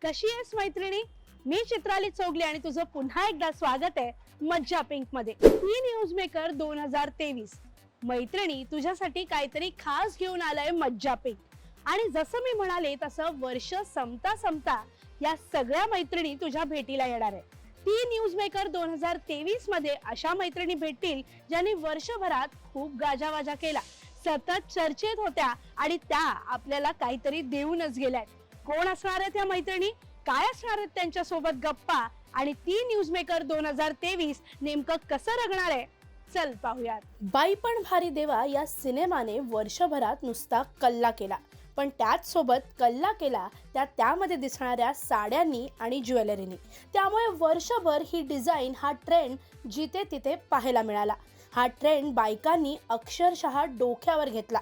कशी आहेस मैत्रिणी? मी चित्राली चौगले आणि तुझं पुन्हा एकदा स्वागत आहे मज्जा पिंक मध्ये। ती न्यूज मेकर 2023 मैत्रिणी तुझ्यासाठी काहीतरी खास घेऊन आलाय मज्जा पिंक। आणि जसं मी म्हणाले तसं वर्ष संपता संपता या सगळ्या मैत्रिणी तुझ्या भेटीला येणार आहे। ती न्यूज मेकर 2023 मध्ये अशा मैत्रिणी भेटतील ज्यांनी वर्षभरात खूप गाजावाजा केला, सतत चर्चेत होत्या आणि त्या आपल्याला काहीतरी देऊनच गेल्यात। कोण असणार आहेत त्या मैत्रिणी, काय असणार आहेत त्यांच्या सोबत गप्पा आणि ती न्यूज मेकर 2023 नेमकं कसं रंगणार आहे, चल पाहूयात। बाई पण भारी देवा या सिनेमाने वर्षभरात नुसता कल्ला केला, पण त्याच सोबत कल्ला केला त्यामध्ये दिसणाऱ्या साड्यांनी आणि ज्वेलरीनी। त्यामुळे वर्षभर ही डिझाईन हा ट्रेंड जिथे तिथे पाहायला मिळाला। हा ट्रेंड बायकांनी अक्षरशः डोक्यावर घेतला।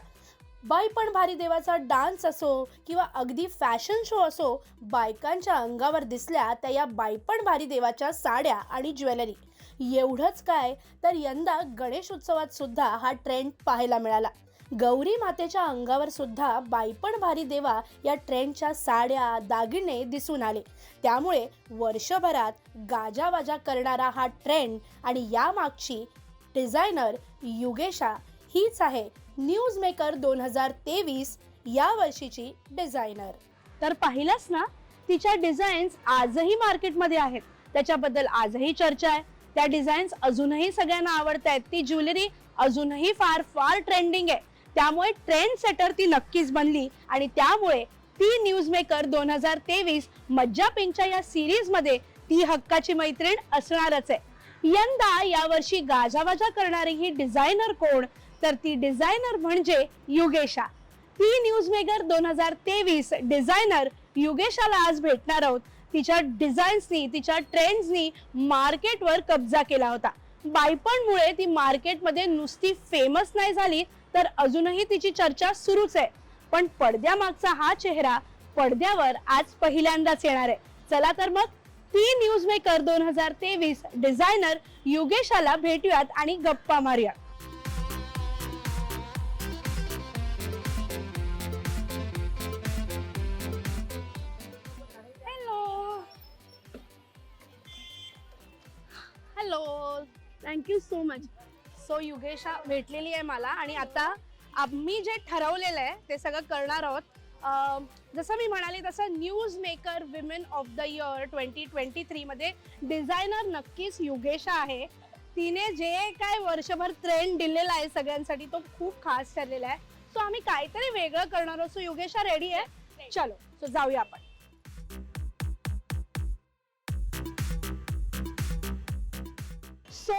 बाई पण भारी देवाचा डान्स असो किंवा अगदी फॅशन शो असो, बायकांच्या अंगावर दिसल्या त्या या बाई पण भारी देवाच्या साड्या आणि ज्वेलरी। एवढंच काय तर यंदा गणेश उत्सवात सुद्धा हा ट्रेंड पाहायला मिळाला। गौरी मातेच्या अंगावर सुद्धा बाई पण भारी देवा या ट्रेंडच्या साड्या दागिने दिसून आले। त्यामुळे वर्षभरात गाजावाजा करणारा हा ट्रेंड आणि या मागची डिझायनर युगेशा हीच आहे न्यूज मेकर 2023 या वर्षीची डिझायनर। तर पाहिलंस ना, तिच्या डिझाईन्स आजही मार्केटमध्ये आहेत, त्याच्याबद्दल आजही चर्चा आहे। त्या डिझाईन्स अजूनही सगळ्यांना आवडत आहेत, ती ज्वेलरी अजूनही फार फार ट्रेंडिंग आहे। त्यामुळे ट्रेंड सेटर ती नक्कीच बनली आणि त्यामुळे ती न्यूज मेकर 2023 मज्जा पिंकच्या या सिरीज मध्ये ती हक्काची मैत्रीण असणारच आहे। यंदा यावर्षी गाजावाजा करणारी ही डिझायनर कोण, तर ती डिझायनर म्हणजे युगेशा। ती न्यूज मेकर 2023 डिझायनर युगेशाला आज भेटणार आहोत। तिच्या डिझाईन्सनी, तिच्या ट्रेंड्सनी मार्केटवर कब्जा केला होता। बायपणमुळे ती मार्केटमध्ये नुसती फेमस नाही झाली, तर अजूनही तिची चर्चा सुरूच आहे। पण पडद्यामागचा हा चेहरा पडद्यावर आज पहिल्यांदाच येणार आहे। चला तर मग ती न्यूज मेकर 2023 डिझायनर युगेशाला भेटूयात आणि गप्पा मारूयात। Hello, thank you so much. So Yugesha भेटलेली आहे मला आणि आता आम्ही जे ठरवलेलं आहे ते सगळं करणार आहोत। जसं मी म्हणाले तसं news maker women of the year 2023 मध्ये डिझायनर नक्कीच युगेशा आहे। तिने जे काय वर्षभर ट्रेंड दिलेला आहे सगळ्यांसाठी तो खूप खास ठरलेला आहे। सो आम्ही काहीतरी वेगळं करणार आहोत। सो युगेशा रेडी आहे? चलो सो जाऊया आपण। सो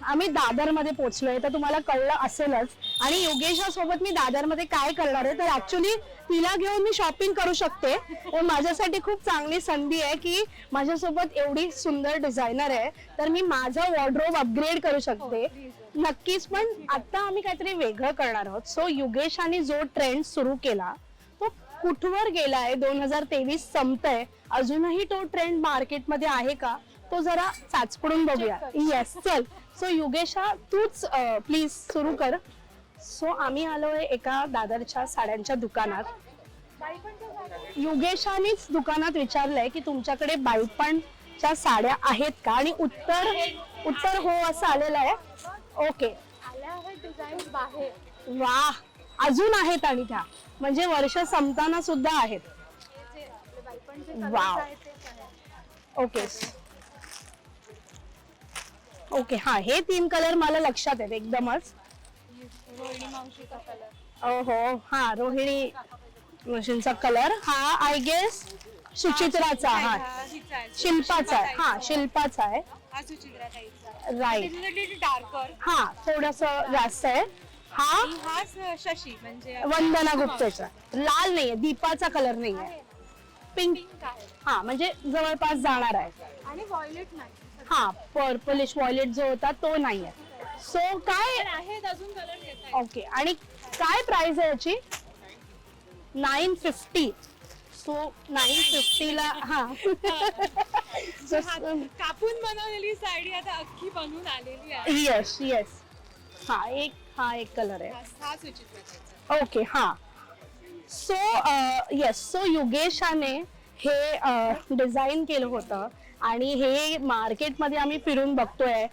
आम्ही दादर मध्ये पोहोचलोय, तर तुम्हाला कळलं असेलच। आणि योगेशा सोबत मी दादर मध्ये काय करणार आहे, तर ऍक्च्युली तिला घेऊन मी शॉपिंग करू शकते। पण माझ्यासाठी खूप चांगली संधी आहे की माझ्यासोबत एवढी सुंदर डिझायनर आहे, तर मी माझं वॉर्डरोब अपग्रेड करू शकते नक्कीच। पण आता आम्ही काहीतरी वेगळं करणार आहोत। सो युगेशाने जो ट्रेंड सुरू केला तो कुठवर गेलाय, 2023 संपतंय, अजूनही तो ट्रेंड मार्केटमध्ये आहे का, तो जरा चाचपडून बघूया। येस चल। सो युगेशा तूच प्लीज सुरू कर। सो आम्ही आलोय एका दादरच्या साड्यांच्या दुकानात। युगेशानीच दुकानात विचारलंय की तुमच्याकडे बाईपणच्या साड्या आहेत का, आणि उत्तर हो असं आलेलं आहे। ओके, वाह, अजून आहेत आणि त्या म्हणजे वर्ष संपताना सुद्धा आहेत। वाव, ओके ओके, हा हे 3 कलर मला लक्षात आहेत एकदमच। ओहो, हा रोहिणी मावशींचा कलर, हा आय गेस सुचित्राचा, हा शिल्पाचा आहे, हा शिल्पाचा आहे, राईट, हा थोडस जास्त आहे। हा शशी म्हणजे वंदना गुप्तेचा, लाल नाहीये, दीपाचा कलर नाहीये, पिंक, हा म्हणजे जवळपास जाणार आहे। आणि व्हायलेट नाही, हा पर्पलिश व्हायलेट जो होता तो नाहीये। सो काय आहेत अजून कलर येतात। ओके, आणि काय प्राइस आहे याची? 950। सो 950 ला हा कापून बनवलेली साडी आता अख्खी बनवून आलेली आहे। येस येस, हा एक कलर आहे। हा सुचित्राचा। ओके, हा सो येस, सो युगेशाने हे डिझाईन केलं होतं आणि हे मार्केटमध्ये आम्ही फिरून बघतोय.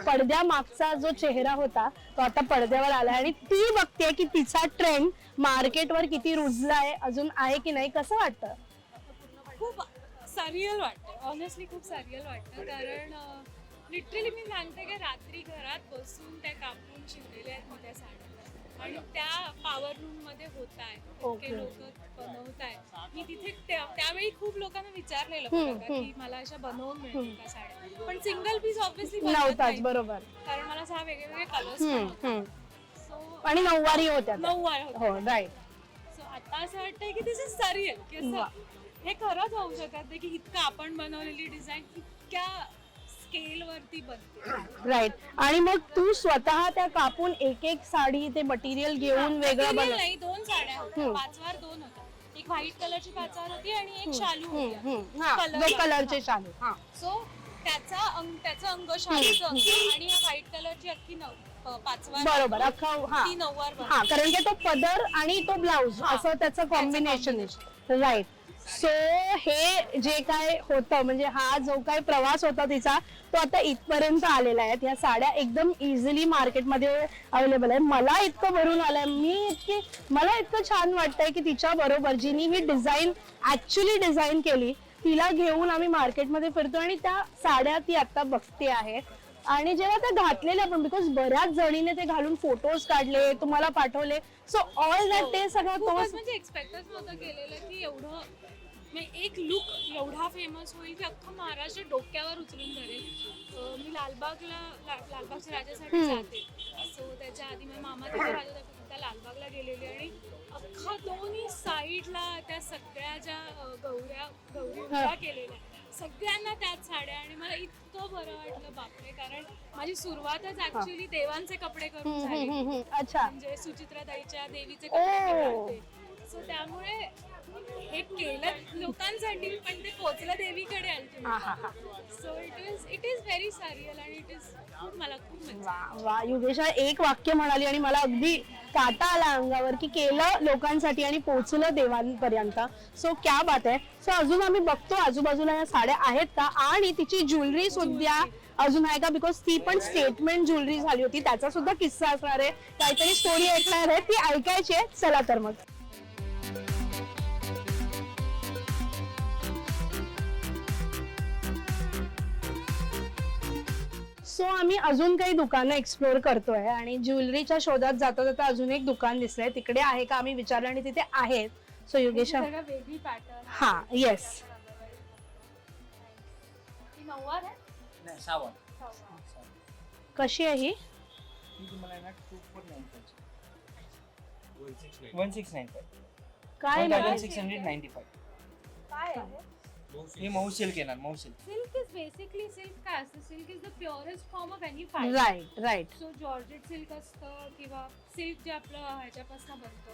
पडद्या मागचा जो चेहरा होता तो आता पडद्यावर आलाय आणि ती बघते की तिचा ट्रेंड मार्केटवर किती रुजलाय, अजून आहे की नाही. कसं वाटतं? खूप सरियल वाटतं, ऑनेस्टली खूप सरियल वाटतं. कारण लिटरली मी सांगते की रात्री घरात बसून त्या कापून शिवलेल्या आहेत मी त्या साड्या आणि त्या पॉवर रूम मध्ये होत आहे. Okay. लोक बनवत आहेत. मी तिथे त्यावेळी खूप लोकांना विचारलेलं हम्म, बघा की मला अशा बनवून मिळतील का साड्या, पण सिंगल पीस ऑब्विसली नव्हताच. बरोबर. कारण मला सहा वेगवेगळे कलर्स सो आणि नऊवारी होत्या त्या. 9 वार होते. हो, राईट. सो आता असं वाटतंय की दिस इज सरियल की असं हे खरंच होऊ शकत नाही की इतकं आपण बनवलेली डिझाईन इतक्या स्केल वरती बनते. राईट. आणि मग तू स्वतः त्या कापून एक एक साडी ते मटेरियल घेऊन वेगळं Material बनव. नाही, 2 साड्या होत्या, 5 वार 2 होत्या. एक व्हाईट कलरची 5 वार होती आणि एक शालू होती. हा, जो कलरचे शालू. हा, सो त्याचं अंग शालूचं अंग आणि या व्हाईट कलरची अख्खी 5 वार बरोबर. अख्खा. हा ती 9 वार हा, कारण की तो पदर आणि तो ब्लाउज असं त्याचं कॉम्बिनेशन आहे. राईट. सो हे जे काय होतं म्हणजे हा जो काय प्रवास होता तिचा तो आता इथपर्यंत आलेला आहे. या साड्या एकदम इझिली मार्केटमध्ये अवेलेबल आहे. मला इतकं भरून आलंय, मला इतकं छान वाटतंय की तिच्या बरोबर जिनी ही डिझाईन ऍक्च्युली डिझाईन केली तिला घेऊन आम्ही मार्केटमध्ये फिरतो आणि त्या साड्या ती आता बघते आहे. आणि जेव्हा त्या घातलेल्या पण बिकॉज बऱ्याच जणीने ते घालून फोटोज काढले, तुम्हाला पाठवले. सो ऑल दॅट ते सगळं तो खूपच म्हणजे एक्सपेक्टच नव्हतं केलेलं की एवढं एक लुक एवढा फेमस होईल की अख्खं महाराष्ट्र डोक्यावर उचलून धरेल. मी लालबागच्या राजासाठी जाते. सो त्याच्या आधी माझ्या मामा तिथे राजा त्या लालबागला गेलेली आणि अख्खा दोन्ही साईडला त्या सगळ्या ज्या गौरी उभ्या केलेल्या सगळ्यांना त्याच साड्या आणि मला इतकं बरं वाटलं बापरे. कारण माझी सुरुवातच ऍक्च्युली देवांचे कपडे करून झाली. अच्छा. म्हणजे सुचित्राताईच्या देवीचे कपडे घालते. सो त्यामुळे हे केलं लोकांसाठी पण ते पोचलं देवीकडे ultimately. So it is very surreal आणि इट इज मला खूप मजा. वा, योगेशा एक वाक्य म्हणाली आणि मला अगदी काटा आला अंगावर की केलं लोकांसाठी आणि पोचलं देवांपर्यंत. सो क्या बात आहे. सो अजून आम्ही बघतो आजूबाजूला या साड्या आहेत का आणि तिची ज्वेलरी सुद्धा अजून आहे का, बिकॉज ती पण स्टेटमेंट ज्वेलरी झाली होती. त्याचा सुद्धा किस्सा असणार आहे, काहीतरी स्टोरी ऐकणार आहे, ती ऐकायची आहे. चला तर मग. सो आम्ही अजून काही दुकानं एक्सप्लोर करतोय आणि ज्वेलरीच्या शोधात जाता जाता अजून एक दुकान दिसलंय. तिकडे आहे का आम्ही विचारलं आणि तिथे आहेत. सो योगेश. वेगळी पॅटर्न. हा, येस. ती 9 वार आहे. नाही 6 वार. कशी आहे ही? ही तुम्हाला आहे ना 1695. काय 1695. काय आहे? हे मऊ सिल्क येणार, मऊ silk. Silk is basically silk काय असतं? Silk is the purest form of any fibre. Right, right. So georgette silk असतं किंवा सिल्क जे आपलं ह्याच्यापासून बनतं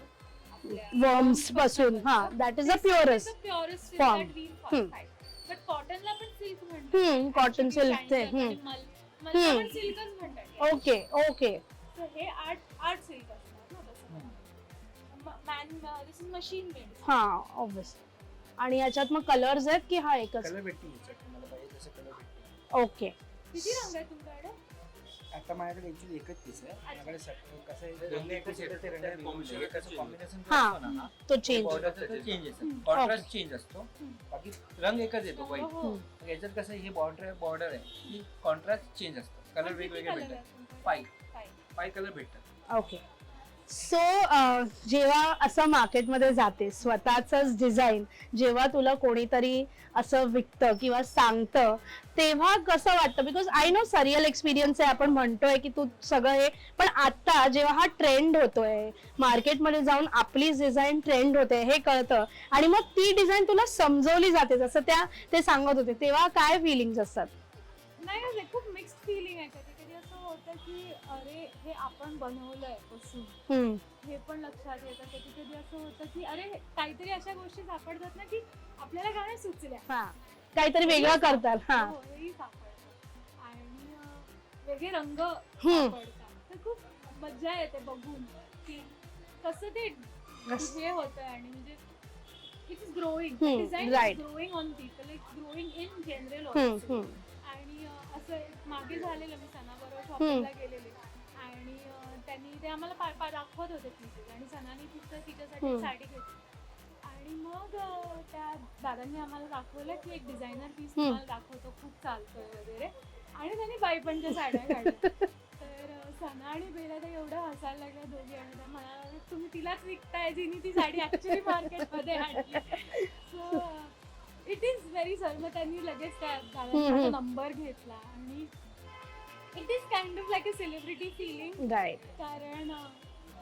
वर्म्स पासून. हा, that is a purest. Purest silk Form. That we find. But कॉटनला पण सिल्क म्हणतात. कॉटन सिल्क ते. मला पण सिल्कच म्हणतात. Okay, okay. So हे आर्ट सिल्क असणार ना तसं. दिस इज मशीन मेड. हा, ऑब्वियसली. आणि याच्यात मग कलर्स आहेत की हा एकच? कलर भेटतील याच्यात तुम्हाला पाहिजे तसं कलर भेटतील. ओके. किती रंग आहे तुमच्याकडे? आता माझ्याकडे ऍक्च्युली एकच पीस आहे. माझ्याकडे कसं आहे दोन पीस येतात ते रंग कॉम्बिनेशन हा, तो चेंज. बॉर्डरचा चेंज असतो, कॉन्ट्रास्ट चेंज असतो. बाकी रंग एकच येतो व्हाईट. याच्यात कसं हे बॉर्डर आहे ही कॉन्ट्रास्ट चेंज असतो. कलर वेगवेगळे भेटतात. 5 कलर भेटतात. ओके. सो जेव्हा असं मार्केटमध्ये जाते स्वतःच डिझाईन, जेव्हा तुला कोणीतरी असं विकतं किंवा सांगतं तेव्हा कसं वाटतं? Because I know surreal experience आहे, आपण म्हणतोय की तू सगळं हे, पण आता जेव्हा हा ट्रेंड होतोय मार्केटमध्ये जाऊन आपलीच डिझाईन ट्रेंड होते हे कळतं आणि मग ती डिझाईन तुला समजवली जाते जसं ते सांगत होते, तेव्हा काय फिलिंग्स असतात? नाही, खूप मिक्स्ड फिलिंग आहे. कधी कधी असं होतं की अरे हे आपण बनवलंय बसून, हे पण लक्षात येतं. कधी कधी असं होतं की अरे काहीतरी अशा गोष्टी सापडतात ना की आपल्याला गाण्या सुचल्या, हा, काहीतरी वेगळं करतात. हा, हेही सापडतं आणि वेगळे रंग सापडतात. तर खूप मजा येते बघून की कसं ते हे होतं आणि म्हणजे it is growing Hmm, design right. Growing on people it's growing in general आणि असं मागे झालेलं मी सणाबरोबर शॉपिंगला गेलेले आणि त्यांनी ते आम्हाला दाखवत होते पीसेस आणि सणाने तिच्यासाठी एक साडी घेतली आणि मग त्या दादांनी आम्हाला दाखवलं की एक डिझायनर पीस तुम्हाला दाखवतो खूप चालतोय वगैरे आणि त्यांनी बाईपणच्या साड्या काढल्या तर सना आणि बेला तर एवढं हसायला लागल्या दोघी आणि त्या म्हणाल्या तुम्ही तिलाच विकताय जिने ती साडी ऍक्च्युली मार्केटमध्ये आणली so it is very sir मग त्यांनी लगेच त्या दादांचा नंबर घेतला आणि it is kind of like a celebrity feeling right. कारण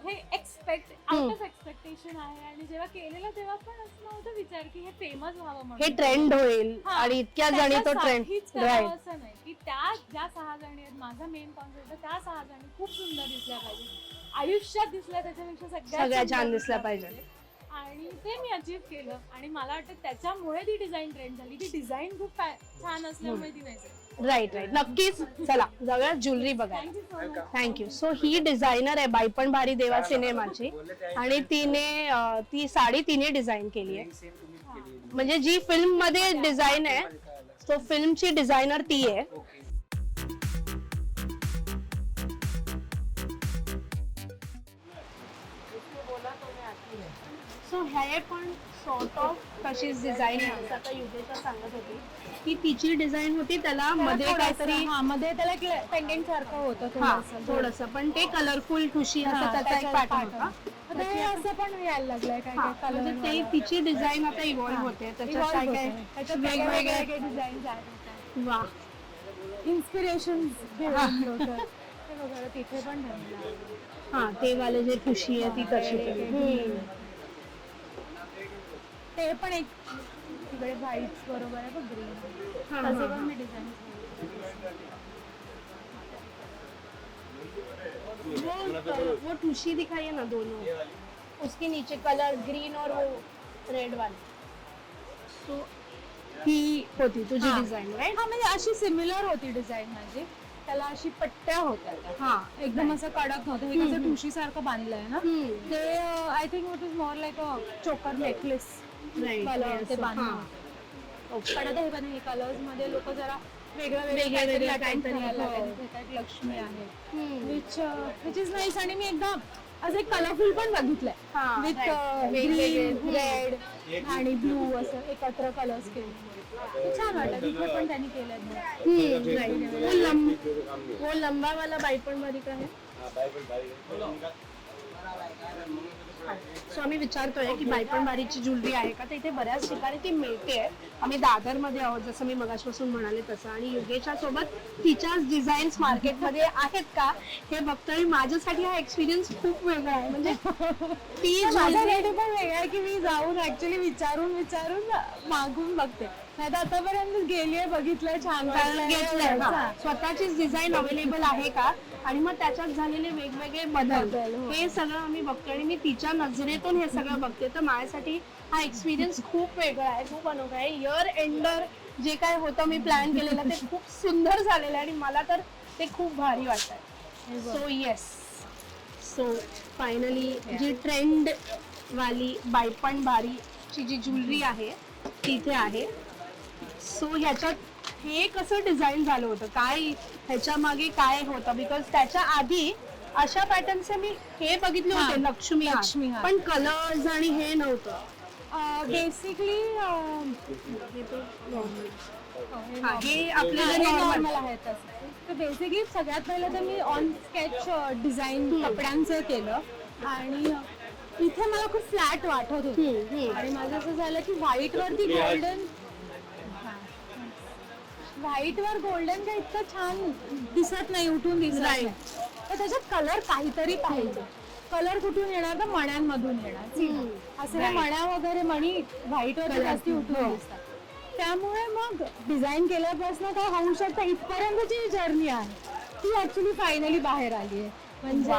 हे आउट ऑफ एक्सपेक्टेशन आहे आणि जेव्हा केलेलं तेव्हा पण असं नव्हतं विचार की हे फेमस व्हावं हे म्हणून ट्रेंड होईल हा, आणि इतक्या जणी तो ट्रेंड त्याच्यासाठीच करावं असं नाही की त्या ज्या 6 जणी आहेत माझा मेन कॉन्सेप्ट त्या 6 जणी खूप सुंदर दिसल्या पाहिजे आयुष्यात दिसल्या त्याच्यापेक्षा सगळ्या छान सुंदर दिसल्या पाहिजे. आणि ते मी अचीव्ह केलं आणि मला वाटतं त्याच्यामुळे ती डिझाईन ट्रेंड झाली ती डिझाईन खूप छान असल्यामुळे ती नाही झाली. राईट. नक्कीच. चला जाऊया ज्वेलरी बघायला. Thank you so much. Thank you. So ही डिझायनर आहे बाईपण भारी देवा सिनेमाची आणि तिने ती साडी तिने डिझाईन केली आहे. सेम तुम्हीच केली आहे. म्हणजे जी फिल्म मध्ये डिझाईन आहे मध्ये कळालं. तो फिल्मची डिझायनर ती आहे. ओके. सो हे पण सॉर्ट ऑफ तशीच डिझाईन आहे असं आता युगेशा सांगत होती की तिची डिझाईन होती त्याला मध्ये काहीतरी मध्ये त्याला पेंडेंट सारखं होतं हा थोडस पण ते कलरफुल ठुशी असं त्याचा एक पॅटर्न होता. असं पण यायला लागलंय काय हा, म्हणजे ते तिची डिझाईन आता इव्हॉल्व्ह होते त्याच्यात काय काय वेगवेगळे डिझाईन आहेत वा इन्स्पिरेशन तिथे पण हा ते वाले जे ठुशी आहे ती तशी ते पण एक तिकडे व्हाईट बरोबर आहे बघ ग्रीन हा, तसे हा, पण हा. मी डिझाईन वो ठुशी दिखाई है ना दोनों उसके नीचे कलर ग्रीन और वो रेड वाले तो ही होती तुझी हा. Design right. हा म्हणजे अशी सिमिलर होती डिझाईन माझी त्याला अशी पट्ट्या होत्या हा एकदम असं कडक नव्हतं हे कसं ठुशी सारखं बांधलंय ना ते I think it is more like a चोकर नेकलेस मला ते बांधलं पण आता हे पण हे कलर्स मध्ये लोक जरा वेगळे काहीतरी, लक्ष्मी आहे विच इज नाईस आणि मी एकदा असं एक कलरफुल पण बघितलंय हा, विथ right. ग्रीन वेगवेगळे. रेड आणि ब्लू असं एकत्र कलर्स केले छान वाटत तिथे पण त्यांनी केलं वो लंबा वाला बाईपण भारी का है. सो आम्ही विचारतोय की बाईपण भारीची ज्वेलरी आहे का तर इथे बऱ्याच ठिकाणी ती मिळते. आम्ही दादर मध्ये आहोत जसं मी मगाचपासून म्हणाले तसं आणि योगेशा सोबत तिच्याच डिझाईन्स मार्केटमध्ये आहेत का हे बघतोय. माझ्यासाठी हा एक्सपिरियन्स खूप वेगळा आहे म्हणजे ती माझ्यासाठी पण वेगळं आहे की मी जाऊन ऍक्च्युली विचारून मागून बघते नाही तर आतापर्यंत गेलीये बघितलंय छान घेतलंय हा. स्वतःचीच डिझाईन अवेलेबल आहे का आणि मग त्याच्यात झालेले वेगवेगळे बदल हे सगळं आम्ही बघतो आणि मी तिच्या नजरेतून हे सगळं बघते तर माझ्यासाठी हा एक्सपिरियन्स खूप वेगळा आहे खूप अनोखा आहे. इयर एंडर जे काय होतं मी प्लॅन केलेलं ते खूप सुंदर झालेलं आहे आणि मला तर ते खूप भारी वाटतंय. सो येस सो फायनली जी ट्रेंड वाली बाईपण भारीची जी ज्वेलरी आहे तिथे आहे. सो ह्याच्यात हे कसं डिझाईन झालं होतं काय ह्याच्या मागे काय होतं बिकॉज त्याच्या आधी अशा पॅटर्नचे मी हे बघितले होते लक्ष्मी हार. पण कलर्स आणि हे नव्हतं बेसिकली हे आपल्याला नॉर्मल आहे तसं तर बेसिकली सगळ्यात पहिलं तर मी ऑन स्केच डिझाईन कपड्यांचं केलं आणि इथे मला खूप फ्लॅट वाटत होती आणि माझं असं झालं की व्हाईट वरती गोल्डन काही इतकं छान दिसत नाही उठून दिसत नाही तर त्याच्यात कलर काहीतरी पाहिजे. कलर कुठून येणार तर मण्यांमधून येणार असं हे मण्या वगैरे मणी व्हाईट वरती जास्ती उठून दिसतात त्यामुळे मग डिझाईन केल्यापासून काय होऊ शकतं इथपर्यंतची जर्नी आहे ती ऍक्च्युली फायनली बाहेर आली आहे. म्हणजे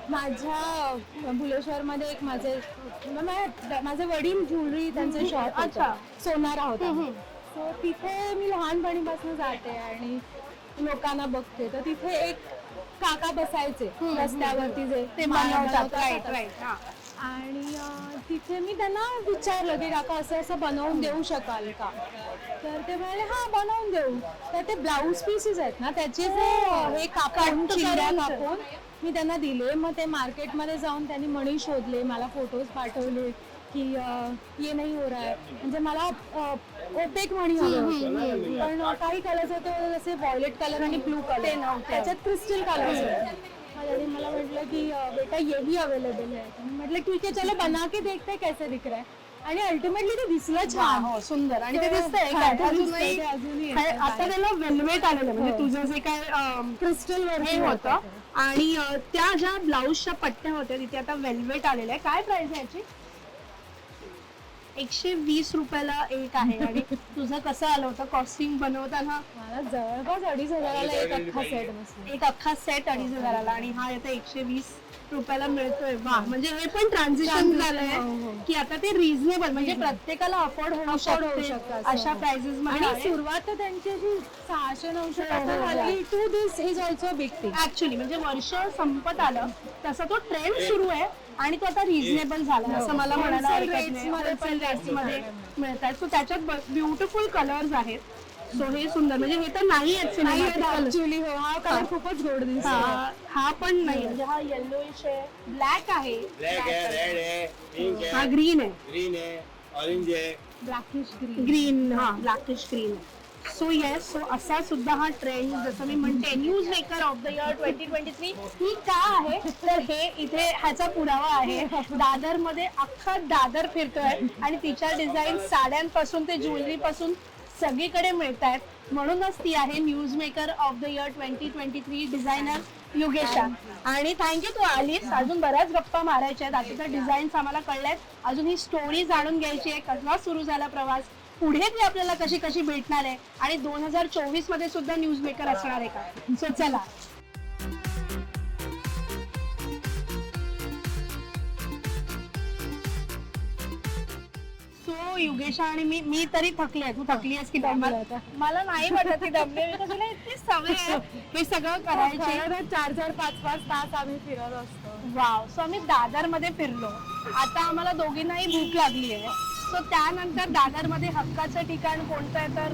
माझ्या भुलेश्वरमध्ये एक माझे वडील ज्वेलरी त्यांचं शॉप अच्छा. सोनारा होता सो तिथे मी लहानपणीपासून जाते आणि लोकांना बघते तर तिथे एक काका बसायचे रस्त्यावरती जे ते बनवतात राईट राईट आणि तिथे मी त्यांना विचारलं की काका असं असं बनवून देऊ शकाल का, तर ते म्हणाले हां बनवून देऊ. तर ते ब्लाऊज पीसेस आहेत ना त्याचे जे हे कापून चिंध्या कापून मी त्यांना दिले. मग ते मार्केटमध्ये जाऊन त्यांनी मणी शोधले, मला फोटोज पाठवले की ये नाही हो रहा है, म्हणजे मला ओपेक मणी हवे होते. पण काही कलर्स होते जसे व्हायलेट कलर आणि ब्लू कलर, त्याच्यात क्रिस्टल कलर्स होते. आणि मला म्हटलं की बेटा यही अवेलेबल है. म्हटलं ठीक आहे चलो बना के देखते कैसे दिख रहा है. आणि अल्टिमेटली ते दिसलं छान, हो सुंदर आणि ते दिसतंय हा, काय ते अजूनही दिसतंय, ते अजूनही आता त्याला वेल्वेट आलेलं म्हणजे तुझं जे काय क्रिस्टल हे होतं आणि त्या ज्या ब्लाऊजच्या पट्ट्या होत्या तिथे आता वेल्वेट आलेलं आहे. काय प्राइस आहे याची? 120 रुपयाला एक आहे. आणि तुझं कसं आलं होतं कॉस्टिंग बनवताना? मला जवळपास 2,500 एक अख्खा सेट बसला. एक अख्खा सेट 2,500 आणि हा येतो 120 रुपयाला मिळतोय. वा, म्हणजे हे पण ट्रान्झिशन झालंय की आता ते रिझनेबल म्हणजे प्रत्येकाला अफोर्ड होऊ शकतं अशा प्राइसेस मध्ये. आणि सुरुवात तर त्यांची अशी 600-900 पासून झाली. To this is also big thing actually म्हणजे वर्ष संपत आलं तसा तो ट्रेंड सुरू आहे आणि तो आता रिझनेबल झाला असं मला म्हणायला हरकत नाही. होलसेल रेट्स मध्ये मिळतात. सो त्याच्यात ब्युटिफुल कलर्स आहेत. सो हे सुंदर म्हणजे हे तर नाही ऍक्च्युली. हो, हा कलर खूपच गोड दिसतो. हा पण नाही म्हणजे हा येल्लोइश आहे, ब्लॅक आहे, ब्लैक है, रेड है, पिंक हा है, ग्रीन आहे, ग्रीन है, ऑरेंज है. Blackish green. ग्रीन हा blackish green. So yes, so असा सुद्धा हा ट्रेंड जसं मी म्हणते news maker of the year 2023 ही का आहे तर हे इथे ह्याचा पुरावा आहे. दादर मध्ये अख्खा दादर फिरतोय आणि तिच्या डिझाईन साड्यांपासून ते ज्वेलरी पासून सगळीकडे मिळत आहेत. म्हणूनच ती आहे news maker of the year 2023 designer Yugesha. आणि थँक्यू तू आलीस. अजून बऱ्याच गप्पा मारायच्या आहेत. आता तर डिझाईन्स आम्हाला कळल्यात, अजून ही स्टोरी जाणून घ्यायची आहे. कसा सुरू झाला प्रवास, पुढे ती आपल्याला कशी कशी भेटणार आहे आणि 2024 मध्ये सुद्धा न्यूज मेकर असणार आहे का. सो चला. सो युगेशा आणि मी तरी थकले. तू थकली आहेस की दमले मला नाही वाटत की दमले. मी तुला इतकी सवय आहे हे सगळं करायचे. 4-4, 5-5 तास आम्ही फिरत असतो. वाव. सो आम्ही दादर मध्ये फिरलो. आता आम्हाला दोघींनाही भूक लागली आहे. सो त्यानंतर दादर मध्ये हक्काचं ठिकाण कोणतं आहे तर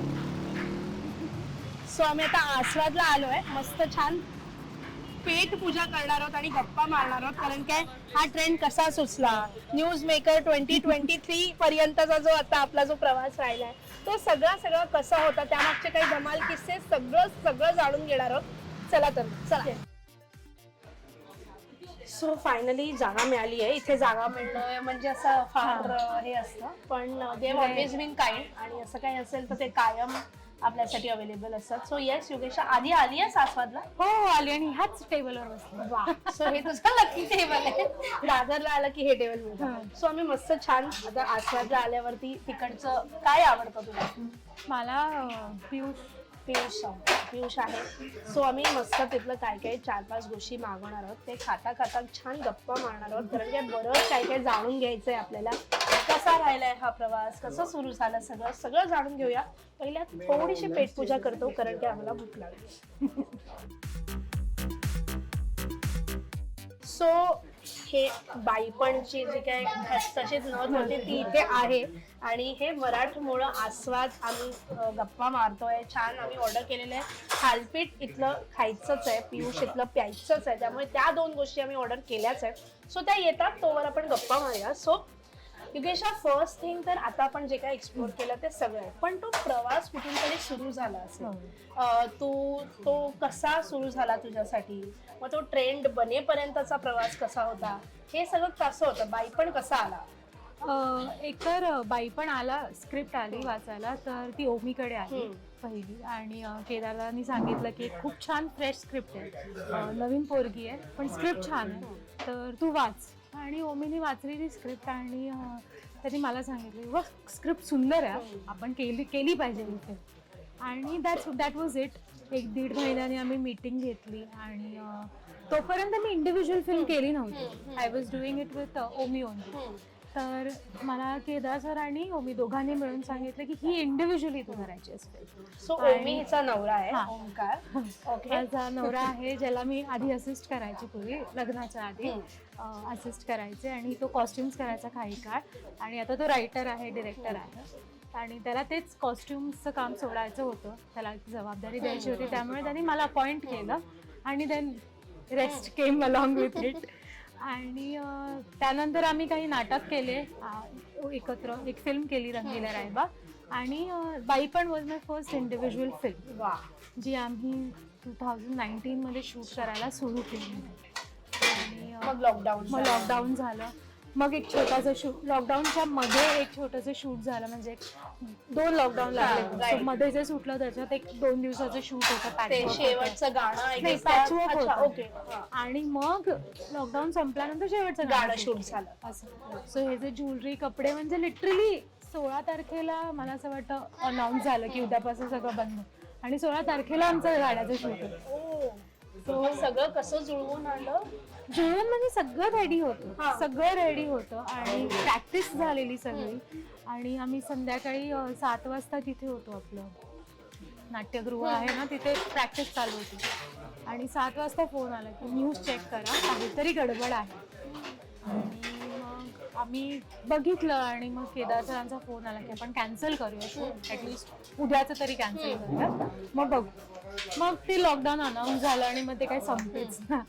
सो आम्ही आता आस्वादला आलोय. मस्त छान पेट पूजा करणार आहोत आणि गप्पा मारणार आहोत. कारण काय हा ट्रेंड कसा सुचला, न्यूज मेकर 2023 पर्यंतचा जो आता आपला जो प्रवास राहिलाय तो सगळा कसा होता, त्यामागचे काही धमाल किस्से सगळं जाणून घेणार आहोत. चला तर चला. सो फायनली जागा मिळाली आहे. इथे जागा मिळणं म्हणजे असं फार हे असतं, पण दे ऑलवेज बीन काइंड आणि असं काही असेल तर ते कायम आपल्यासाठी अवेलेबल असतात. सो येस युगेशा, आधी आली आहेस आस्वादला? हो आली आणि ह्याच टेबलवर बसले. वा. सो हे तुझं लकी टेबल आहे. दादरला आलं की हे टेबल मिळतं. सो आम्ही मस्त छान आता आस्वादला आल्यावरती तिकडचं काय आवडतं तुला? मला पियुष आहे. सो आम्ही मस्त तिथलं काय 4-5 गोष्टी मागवणार आहोत. ते खाता छान गप्पा मारणार आहोत. कारण काय बरंच काय जाणून घ्यायचंय आपल्याला. कसा राहिलाय हा प्रवास, कसं सुरू झालं, सगळं जाणून घेऊया. पहिल्या थोडीशी पेटपूजा करतो कारण की आम्हाला भूक लागली. सो हे बाईपणची जी काय तशीच नथ होती ती इथे आहे आणि हे मराठमोळं आस्वाद आम्ही गप्पा मारतोय. छान आम्ही ऑर्डर केलेलं आहे. थालपीठ इथलं खायचंच आहे, पियुष इथलं प्यायचंच आहे. त्यामुळे त्या 2 गोष्टी आम्ही ऑर्डर केल्याच आहेत. सो त्या येतात तोवर आपण गप्पा मारूया. सो युगेशा, फर्स्ट थिंग तर आता आपण जे काय एक्सप्लोर केलं ते सगळं आहे, पण तो प्रवास कुठून तरी सुरू झाला असेल. तो कसा सुरू झाला तुझ्यासाठी, मग तो ट्रेंड बनेपर्यंतचा प्रवास कसा होता, हे सगळं कसं होतं, बाईपण कसा आला? एकतर बाईपण आला, स्क्रिप्ट आली वाचायला, तर ती ओमीकडे आली पहिली. आणि केदारनी सांगितलं की खूप छान फ्रेश स्क्रिप्ट आहे, नवीन पोरगी आहे पण स्क्रिप्ट छान आहे, तर तू वाच. आणि ओमीने वाचली ती स्क्रिप्ट आणि त्यांनी मला सांगितलं व स्क्रिप्ट सुंदर आहे, आपण केली पाहिजे इथे. आणि दॅट वॉज इट. 1-1.5 महिन्याने आम्ही मीटिंग घेतली आणि तोपर्यंत मी इंडिव्हिज्युअल फिल्म केली नव्हती. I was doing it with Omi only. तर मला केदार सर आणि ओमी दोघांनी मिळून सांगितलं की ही इंडिव्हिज्युअली तू करायची असते. सो ओमी हिचा नवरा आहे हा. ओंकार. ओके. माझा नवरा आहे ज्याला मी आधी असिस्ट करायची पूर्वी लग्नाच्या आधी असिस्ट करायचे आणि तो कॉस्ट्युम्स करायचा काही काळ आणि आता तो रायटर आहे डिरेक्टर आहे आणि त्याला तेच कॉस्ट्युम्सचं काम सोडायचं होतं, त्याला जबाबदारी द्यायची होती, त्यामुळे त्यांनी मला अपॉइंट केलं आणि then rest came along with it. आणि त्यानंतर आम्ही काही नाटक केले एकत्र, एक फिल्म केली रंगीला रायबा आणि बाई पण was my first individual film वा. जी आम्ही 2019 मध्ये शूट करायला सुरू केली. आणि मग लॉकडाऊन मग लॉकडाऊन झालं, मग एक छोटासा शूट, लॉकडाऊनच्या मध्ये एक छोटंसं शूट झालं, म्हणजे 2 लॉकडाऊन लागले. right. So मध्ये जे सुटलं त्याच्यात एक 2 दिवसाचं शूट होतं, ते patchwork होतं. शेवटचं गाणं I नाही, guess patchwork अच्छा, होतं. ओके. हा. आणि मग लॉकडाऊन संपल्यानंतर शेवटचं गाणं शूट झालं. असं. सो हे जे ज्वेलरी कपडे म्हणजे लिटरली 16 तारखेला मला असं वाटतं अनाऊन्स झालं की उद्यापासून सगळं बंद, आणि 16 तारखेला आमचं गाण्याचं शूट होतं. ओ. So सगळं कसं जुळवून आलं? जेवण म्हणजे सगळं रेडी हा. होतं, सगळं रेडी होतं आणि प्रॅक्टिस झालेली सगळी. आणि आम्ही संध्याकाळी 7 वाजता तिथे होतो, आपलं नाट्यगृह आहे ना तिथे प्रॅक्टिस चालू होती. आणि 7 वाजता फोन आला की न्यूज चेक करा, काहीतरी गडबड आहे. आणि मग आम्ही बघितलं आणि मग केदार सरांचा फोन आला की आपण कॅन्सल करूया, ॲटलिस्ट उद्याचं तरी कॅन्सल करूया, मग बघू. मग ते लॉकडाऊन अनाऊन्स झालं आणि मग ते काही संपेच ना,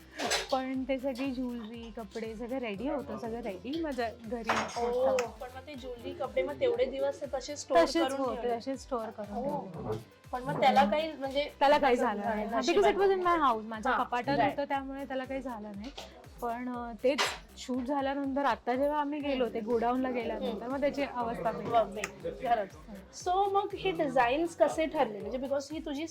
पण ते सगळी ज्वेलरी कपडे सगळं रेडी होतं, सगळं रेडी माझ्या घरी ओ, पण मग ते ज्वेलरी कपडे मग तेवढे दिवस ते तसे स्टोर तसेच करून होते, ठेवले? तसेच स्टोअर करून ठेवले. पण मग त्याला काही म्हणजे त्याला काही झालं नाही, because it was in my house, माझ्या हा, कपाटात right. होतं, त्यामुळे त्याला काही झालं नाही. पण तेच शूट झाल्यानंतर आता जेव्हा आम्ही गेलो ते गोडाऊनला गेल्यानंतर मग त्याची अवस्था वेगळी. खरंच. सो मग हे डिझाईन्स कसे ठरले, म्हणजे बिकॉज ही तुझी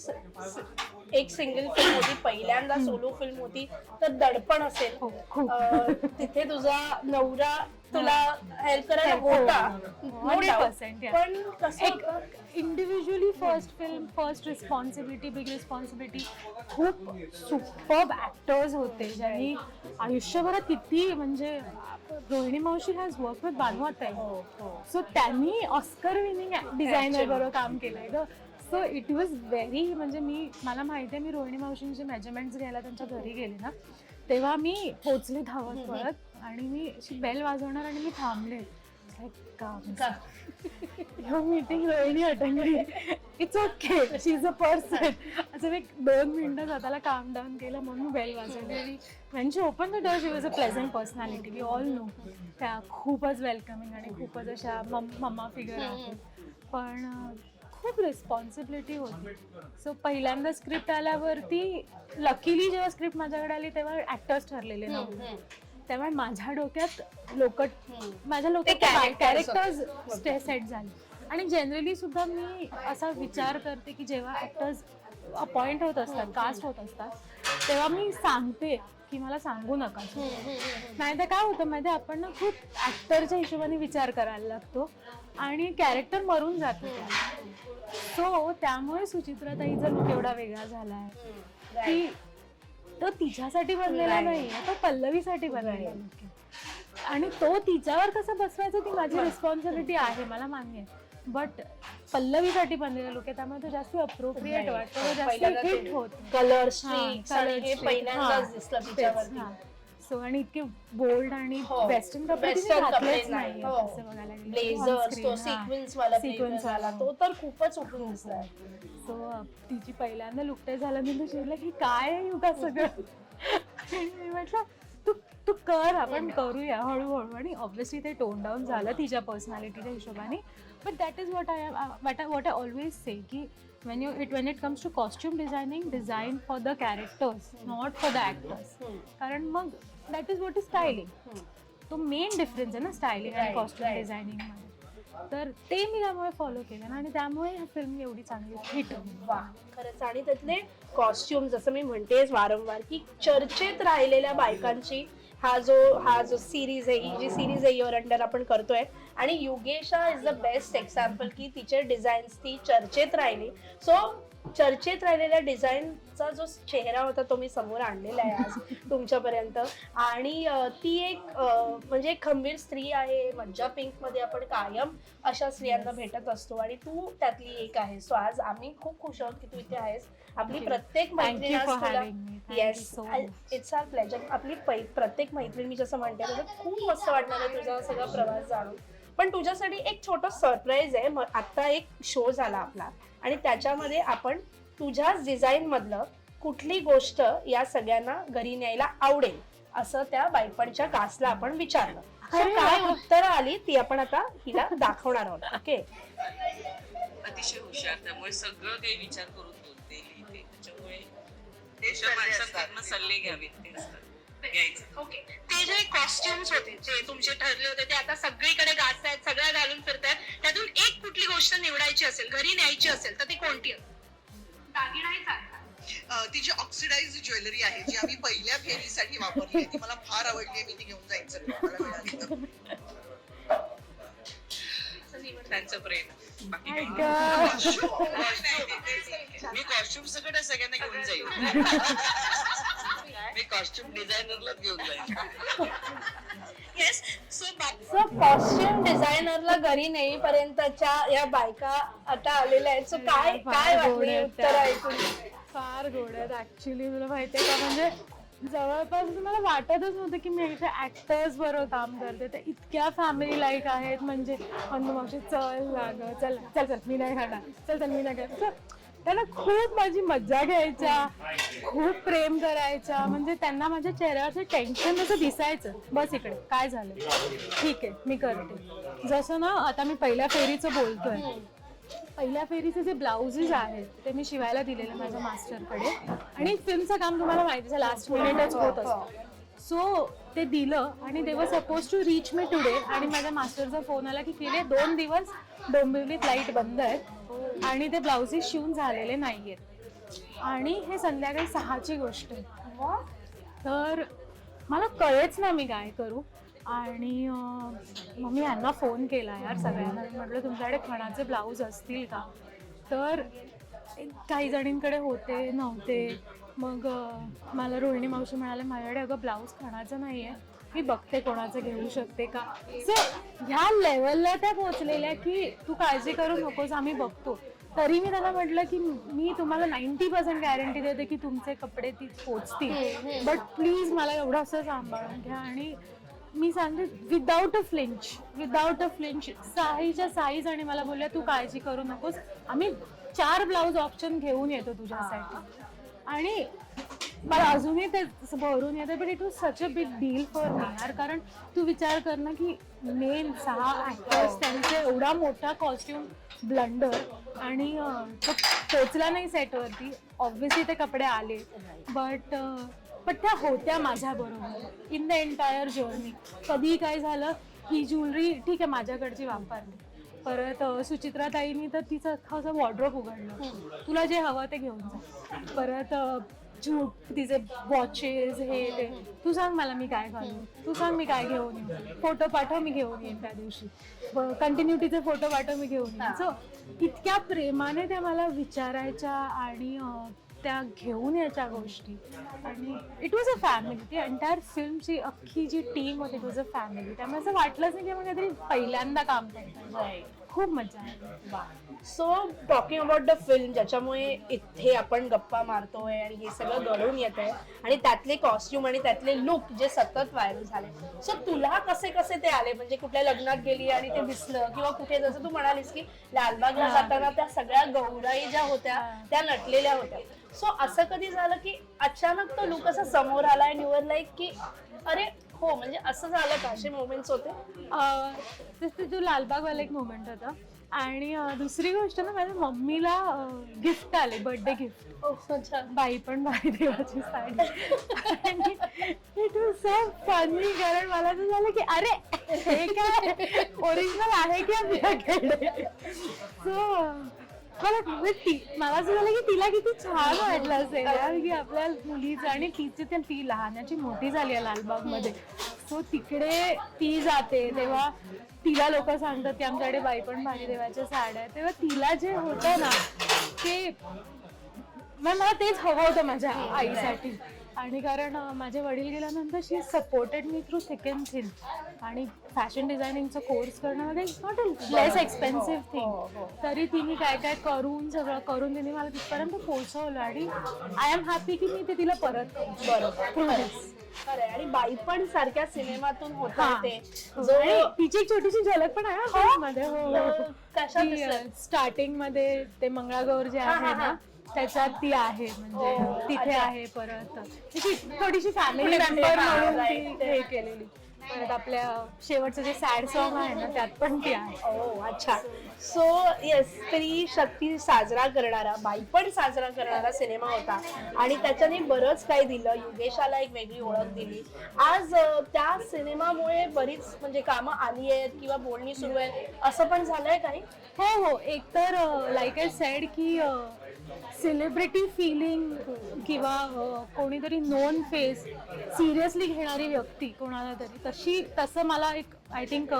एक सिंगल फिल्म होती, पहिल्यांदा सोलो फिल्म होती, तर दडपण असेल. हो, खूप. तिथे तुझा नवरा तुला हेल्प करायला होता, no doubt. 100%, yeah. पण कसं एक होतं? Individually first film, first responsibility, big responsibility. खूप सुपर्ब ऍक्टर्स होते ज्यांनी आयुष्यभरात किती, म्हणजे रोहिणी मावशी हॅज वर्क विथ भानुआताई, सो त्यांनी ऑस्कर विनिंग डिझायनर बरोबर काम केलंय ग. सो इट वॉज व्हेरी, म्हणजे मला माहिती आहे, मी रोहिणी मावशींचे मेजरमेंट्स घ्यायला त्यांच्या घरी गेले ना, तेव्हा मी पोचले धावत पळत आणि मी अशी बेल वाजवणार आणि मी थांबले. Meeting Rohini attend, it's okay, she is a person. असं मी 2 मिनिटं स्वतःला काम डाऊन केलं, मग मी बेल वाजवली. when she opened the door, she was a pleasant personality, we all know. त्या खूपच वेलकमिंग आणि खूपच अशा मम्मा फिगर आहेत, पण खूप रिस्पॉन्सिबिलिटी होती. सो पहिल्यांदा स्क्रिप्ट आल्यावरती लकीली जेव्हा स्क्रिप्ट माझ्याकडे आली तेव्हा ऍक्टर्स ठरलेले नव्हते, त्यामुळे माझ्या डोक्यात माझ्या कॅरेक्टर्स सेट झाले. आणि जनरली सुद्धा मी असा विचार करते की जेव्हा ऍक्टर्स अपॉइंट होत असतात, कास्ट होत असतात, तेव्हा मी सांगते की मला सांगू नका. नाही तर काय होतं माहिती, आपण ना खूप ऍक्टरच्या हिशोबाने विचार करायला लागतो आणि कॅरेक्टर मरून जातो. सो त्यामुळे सुचित्राताईचा लुक एवढा वेगळा झालाय की तो तिच्यासाठी बनलेला नाहीये, तो पल्लवीसाठी बनलेला लुक आहे. आणि तो तिच्यावर कसं बसवायचं ती माझी रिस्पॉन्सिबिलिटी आहे, मला मान्य आहे, बट पल्लवीसाठी बनलेला लुक आहे, त्यामुळे तो जास्त अप्रोप्रिएट वाटतो, तो जास्त हिट होत. कलर स्ट्रीक्स आणि हे पहिल्यांदाच दिसलं तिच्यावरती. सो आणि इतके बोल्ड आणि वेस्टर्न कपडे तिने वेस्टर्न कपडे घातलेच नाही, नाही हो. असं बघायला गेलं. ब्लेझर, On तो screen, सिक्वेन्स वाला Sequence ब्लेझर वाला. तो तर खूपच उठून दिसलाय. सो तिची पहिल्यांदा लुकटे झालं, मी शिरलं की काय आहे युगा सगळं. मी म्हटलं तू कर, आपण करूया हळूहळू. आणि ऑब्व्हियसली ते टोन डाऊन झालं तिच्या पर्सनॅलिटीच्या हिशोबाने, but that is what I always say की when it comes to costume designing, design for the characters, not for the actors. कारण मग that is what is styling. तो मेन डिफरन्स आहे ना स्टायलिंग आणि कॉस्ट्युम डिझायनिंग मध्ये. तर ते मी त्यामुळे फॉलो केलं ना, आणि त्यामुळे ही फिल्म एवढी चांगली हिट होती. वा, खरंच. आणि त्यातले कॉस्ट्युम, जसं मी म्हणतेच वारंवार की चर्चेत राहिलेल्या बायकांची हा जो सिरीज आहे, ही जी सिरीज आहे युअर अंडर आपण करतोय, आणि युगेशा इज द बेस्ट एक्झाम्पल की तिचे डिझाईन्स ती चर्चेत राहिली. सो चर्चेत राहिलेल्या डिझाईनचा तुमचा जो चेहरा होता तो मी समोर आणलेला आहे आज तुमच्यापर्यंत. आणि ती एक म्हणजे खंबीर स्त्री आहे. मज्जा पिंक मध्ये आपण कायम अशा स्त्रियांना भेटत असतो आणि तू त्यातली एक आहे. सो आज आम्ही खूप खुश आहोत की तू इथे आहेस. आपली प्रत्येक मैत्रीण आज तुला येस इट्स आवर प्लेजर. आपली प्रत्येक मैत्रीण मी जसं म्हणते तसं खूप मस्त वाटणार आहे तुझा सगळा प्रवास जाणून. पण तुझ्यासाठी एक छोटं सरप्राईज आहे. आता एक शो झाला आपला आणि त्याच्यामध्ये आपण तुझ्याच डिझाईन मधलं कुठली गोष्ट या सगळ्यांना घरी न्यायला आवडेल असं त्या बायपणच्या कास्टला आपण विचारलं. So काय उत्तरं आली ती आपण आता हिला दाखवणार आहोत. ओके अतिशय हुशार, त्यामुळे सगळं काही विचार करून बोलते लिहिते. त्याच्यामुळे अशा माणसांकडनं सल्ले घ्यावेत ते असतात घ्यायचं. ओके ते जे कॉस्ट्युम्स होते जे तुमचे ठरले होते ते आता सगळीकडे गाजतायत, सगळ्या घालून फिरतायत. त्यातून एक कुठली गोष्ट निवडायची असेल, घरी न्यायची असेल तर ती कोणती असेल? दागिनाही चालतात. ती जी ऑक्सिडाइज ज्वेलरी आहे जी आम्ही पहिल्या फेरीसाठी वापरली ती मला फार आवडली. मी ती घेऊन जाईन सर मला मिळाली तर. त्यांचं प्रेम बाकी काही मी कॉस्ट्युम सगळ्या सगळ्यांना घेऊन जाईल. मी कॉस्ट्युम डिझायनरलाच घेऊन जाईल. येस सो कॉस्ट्युम डिझायनरला घरी नेईपर्यंतच्या या बायका आता आलेल्या आहेत. सो काय काय वाटलं उत्तर ऐकून? फार गोड आहेत ऍक्च्युली. तुला माहितीये का, म्हणजे जवळपास मला वाटतच नव्हतं की मी एकदा ऍक्टर्स बरोबर काम करते. ते इतक्या फॅमिली लाईक आहेत. म्हणजे मावशी चल लाग चल चल चल मी नाही खाणार, चल चल मी नाही खाणार. त्यांना खूप माझी मज्जा घ्यायच्या, खूप प्रेम करायच्या. म्हणजे त्यांना माझ्या चेहऱ्यावरचं टेन्शन असं दिसायचं. बस इकडे काय झालं, ठीक आहे मी करते. जसं ना आता मी पहिल्या फेरीचं बोलतोय, पहिल्या फेरीचे जे ब्लाउजेस आहेत ते मी शिवायला दिलेले माझ्या मास्टरकडे. आणि फिल्मचं काम तुम्हाला माहितीच आहे लास्ट मिनिटच होत असतं. सो ते दिलं आणि they were suppose to reach me today. आणि माझ्या मास्टरचा फोन आला की गेले 2 दिवस डोंबिवलीत लाईट बंद आहेत आणि ते ब्लाउजेस शिवून झालेले नाहीयेत. आणि हे संध्याकाळी 6ची गोष्ट आहे. तर मला कळेच ना मी काय करू. आणि मग मी यांना फोन केला यार सगळ्यांना. म्हटलं तुमच्याकडे खणाचे ब्लाऊज असतील का. तर काही जणींकडे होते नव्हते. मग मला रोहिणी मावशी म्हणाले माझ्याकडे अगं ब्लाऊज खणाचं नाही आहे, मी बघते कोणाचं घेऊ शकते का. सो ह्या लेवलला त्या पोहोचलेल्या की तू काळजी करू नकोस आम्ही बघतो. तरी मी त्यांना म्हटलं की मी तुम्हाला 90% गॅरंटी देते की तुमचे कपडे ती पोचतील, बट प्लीज मला एवढं असं सांभाळून घ्या. आणि मी सांगते विदाउट अ फ्लिंच साईच्या साईज. आणि मला बोलल्या तू काळजी करू नकोस, आम्ही 4 ब्लाऊज ऑप्शन घेऊन येतो तुझ्यासाठी. आणि मला अजूनही ते भरून येते. But it was such a big deal for me यार. कारण तू विचार कर ना की मेन 6 ऍक्टर्स त्यांचे एवढा मोठा कॉस्ट्युम ब्लंडर आणि तो पोचला नाही सेटवरती. ऑब्व्हियसली ते कपडे आले बट त्या होत्या माझ्या बरोबर इन द एंटायर जर्नी. कधी काय झालं ही ज्वेलरी ठीक आहे माझ्याकडची वापरली, परत सुचित्राताईंनी तर तिचं अख्खं असं वॉर्डरोब उघडलं, तुला जे हवं ते घेऊन जा. परत जूट तिचे वॉचेस हे ते, तू सांग मला मी काय घालू, तू सांग मी काय घेऊन येऊ, फोटो पाठव मी घेऊन येईन त्या दिवशी, कंटिन्युटीचे फोटो पाठव मी घेऊन येईन. सो इतक्या प्रेमाने त्या मला विचारायच्या आणि त्या घेऊन याच्या गोष्टी. आणि इट वॉज अ फॅमिली. ती एंटायर फिल्मची अख्खी जी टीम होती इट वॉज अ फॅमिली. त्यामुळे असं वाटलंच नाही की मग काहीतरी पहिल्यांदा काम करतात. खूप मजा आली. So talking about the film, ज्याच्यामुळे इथे आपण गप्पा मारतोय आणि हे सगळं घडून येत आहे आणि त्यातले कॉस्ट्युम आणि त्यातले लुक जे सतत व्हायरल झाले. सो तुला कसे कसे ते आले, म्हणजे कुठल्या लग्नात गेली आणि ते दिसलं, किंवा कुठे जसं तू म्हणालीस की लालबागला जाताना त्या सगळ्या गौराई ज्या होत्या त्या नटलेल्या होत्या. सो असं कधी झालं की अचानक तो लुक असा समोर आला आणि युअर लाईक की अरे हो, म्हणजे असं झालं का? असे मोमेंट्स होते? तसं जो लालबागवाला एक मोमेंट होता. आणि दुसरी गोष्ट ना माझ्या मम्मीला गिफ्ट आले, बर्थडे गिफ्ट, बाई पण बाई देवाची साडी. आणि इट वॉज सो फनी. कारण मला असं झालं की अरे हे काय ओरिजिनल आहे की आपल्याकडे. सो मला असं झालं की तिला किती छान वाटलं असेल यार की आपल्या मुलीचं. आणि ती लहानाची मोठी झाली आहे लालबागमध्ये. सो तिकडे ती जाते तेव्हा तिला लोक सांगतात की आमच्याकडे बाई पण भारी देवाच्या साड्या आहेत. तेव्हा तिला जे होतं ना ते मला तेच हवं होतं माझ्या आईसाठी. आणि कारण माझे वडील गेल्यानंतर she supported me through thick and thin. आणि फॅशन डिझायनिंगचा कोर्स करणं म्हणजे it's not a less expensive thing. तरी तिने काय काय सगळं करून तिने मला तिथपर्यंत पोहोचवलं. आणि आय एम हॅपी की मी ते तिला परत बरोबर खरंय. आणि बाई पण सारख्या सिनेमातून होता हा. ते आणि तिची एक छोटीशी झलक पण आहे ना मध्ये. कशा दिसत? स्टार्टिंग मध्ये ते मंगळागौर जे आहे ना त्याच्यात ती आहे. म्हणजे तिथे आहे परत तिची थोडीशी फॅमिली मेंबर म्हणून ती हे केलेली. परत आपल्या शेवटचं जे सॅड सॉन्ग आहे ना त्यात पण ती आहे. ओ अच्छा. सो येस, स्त्री शक्ती साजरा करणारा, बाई पण साजरा करणारा सिनेमा होता. आणि त्याच्याने बरंच काही दिलं. योगेशाला एक वेगळी ओळख दिली. आज त्या सिनेमामुळे बरीच म्हणजे कामं आली आहेत किंवा बोलणी सुरू आहे असं पण झालंय काही? हो. एक तर लाईक आय सेड की सेलिब्रिटी फिलिंग किंवा कोणीतरी नोन फेस सिरियसली घेणारी व्यक्ती कोणाला तरी तसं मला एक आय थिंक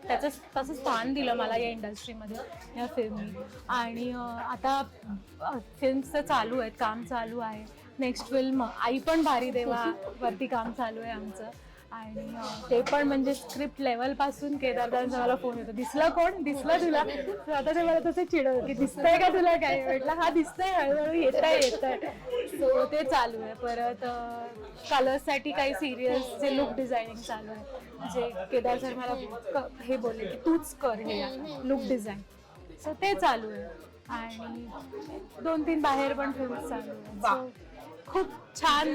तसं स्थान दिलं मला या इंडस्ट्रीमध्ये, या फिल्मनी. आणि आता फिल्म्सचं चालू आहेत, काम चालू आहे. नेक्स्ट फिल्म आई पण भारी देवा वरती काम चालू आहे आमचं. आणि ते पण म्हणजे स्क्रिप्ट लेवल पासून केदारदांचा मला फोन येतो, दिसलं कोण, दिसलं तुला? आता ते मला तसं चिडवलं की दिसतंय का तुला काय? म्हटलं हा दिसतंय, हळूहळू येतंय. सो ते चालू आहे. परत कलर्ससाठी काही सिरियसचे लुक डिझायनिंग चालू आहे, जे केदार सर मला हे बोलले की तूच कर हे लुक डिझाईन. सो ते चालू आहे. आणि 2-3 बाहेर पण फिल्म चालू आहे. खूप छान.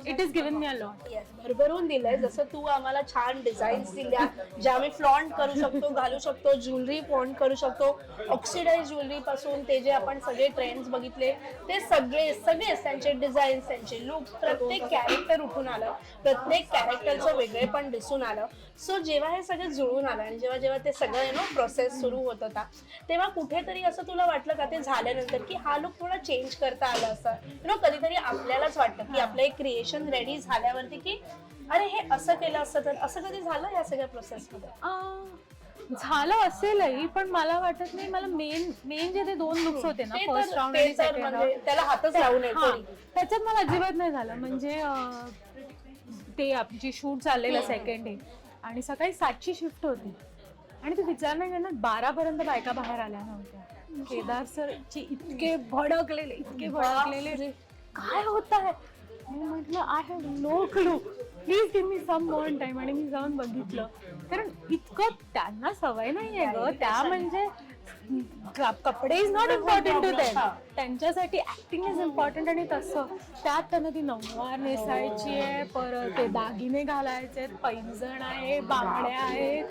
It is given me a lot. भरभरून दिलंय. जसं तू आम्हाला छान डिझाईन्स दिल्या ज्या आम्ही फ्लॉन्ट करू शकतो, घालू शकतो, ज्वेलरी फ्लॉन्ट करू शकतो. ऑक्सिडाइज ज्वेलरी पासून ते जे आपण सगळे ट्रेंड्स बघितले ते सगळेच त्यांचे डिझाईन्स, त्यांचे लुक, प्रत्येक कॅरेक्टर उठून आलं, प्रत्येक कॅरेक्टरचं वेगळेपण दिसून आलं. सो जेव्हा हे सगळं जुळून आलं आणि जेव्हा ते सगळं प्रोसेस सुरू होत होता तेव्हा कुठेतरी असं तुला वाटलं का ते झाल्यानंतर की हा लुक थोडा चेंज करता आला असं? कधीतरी आपल्यालाच वाटतं की आपलं एक क्रिएशन रेडी झाल्यावरती की अरे हे असं केलं असतं तर, असं कधी झालं या सगळ्या प्रोसेसमध्ये? झालं असेलही, पण मला वाटत नाही. मला मेन जे ते 2 लुक्स होते ना, फर्स्ट राऊंड आणि सेकंड राऊंड, त्याला हातच लावू नये कोणी. त्याच्यात मला अजिबात नाही झालं. म्हणजे ते आमची शूट चाललेलं सेकंड डे आणि सकाळी 7ची शिफ्ट होती आणि तू विचार नाही करणार 12 पर्यंत बायका बाहेर आल्या नव्हत्या. केदार सर इतके भडकलेले काय होत आहे. मी म्हटलं I have no clue, please give me some more time. आणि मी जाऊन बघितलं, कारण इतकं त्यांना सवय नाहीये ग. त्या म्हणजे कपडे is not important to them, त्यांच्यासाठी ऍक्टिंग इज इम्पॉर्टंट. आणि तसं त्यात त्यांना ती नऊवार नेसायची आहे, परत ते दागिने घालायचे, पैंजण आहे, बांगड्या आहेत.